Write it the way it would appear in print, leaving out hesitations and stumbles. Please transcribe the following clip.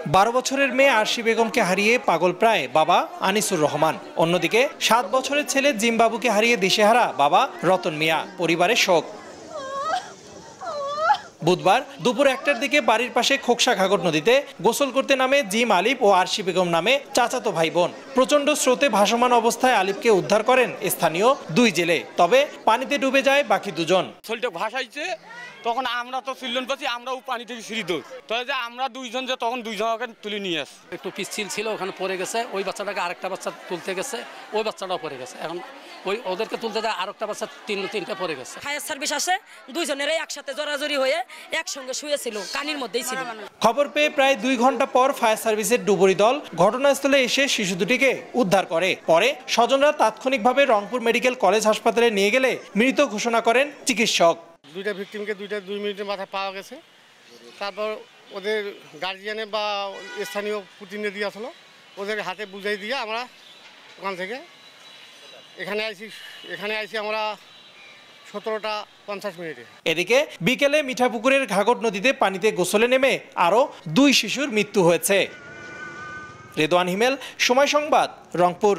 12 বছরের মেয়ে আরশি বেগমকে হারিয়ে পাগল প্রায় বাবা আনিসুর রহমান। অন্যদিকে 7 বছরের ছেলে জিম্বাবুকে হারিয়ে দিশেহারা বাবা রতন মিয়া। পরিবারের শোক। বুধবার দুপুর 1টার দিকে বাড়ির পাশে খোকসা ঘাগর নদীতে গোসল করতে নামে জিম আলিফ ও আরশি বেগম নামে চাচাতো ভাই বোন। প্রচণ্ড স্রোতে ভাসমান অবস্থায় আলিফকে উদ্ধার করেন স্থানীয় 2 জেলে। তবে পানিতে ডুবে যায় বাকি 2 জন। শরীরটা ভাসাইছে, তখন আমরা তো চিল্লন পাচ্ছি, আমরাও পানি থেকে সিঁড়িত। তবে যে আমরা 2 জন যে তখন 2 জনকে তুলে নিয়ে আসি। একটু পিচ্ছিল ছিল, ওখানে পড়ে গেছে। ওই বাচ্চাটাকে আরেকটা বাচ্চা তুলতে গেছে, ওই বাচ্চাটাও পড়ে গেছে। এখন ওদেরকে তুলতে যায় আরেকটা বাচ্চা তিনটা পড়ে গেছে। ফায়ার সার্ভিস আসে, 2 জনেরই একসাথে জড়াজড়ি হয়ে একসঙ্গে শুয়েছিল, কানির মধ্যেই ছিল। খবর পেয়ে প্রায় 2 ঘন্টা পর ফায়ার সার্ভিসের ডুবুরি দল ঘটনাস্থলে এসে শিশু দুটিকে উদ্ধার করে। পরে স্বজনরা তাৎক্ষণিকভাবে রংপুর মেডিকেল কলেজ হাসপাতালে নিয়ে গেলে মৃত ঘোষণা করেন চিকিৎসক। 2টা ভিকটিমকে 2 মিনিটের মাথায় পাওয়া গেছে। তারপর ওদের গার্জিয়ানে বা স্থানীয় প্রতিনিধি আসলো, ওদের হাতে বুঝাই দিয়ে আমরা ওখান থেকে এখানে আইছি আমরা 17টা 50 মিনিটে। এদিকে বিকেলে মিঠাপুকুরের ঘাগর নদীতে পানিতে গোসলে নেমে আরও 2 শিশুর মৃত্যু হয়েছে। রেদওয়ান হিমেল, সময় সংবাদ, রংপুর।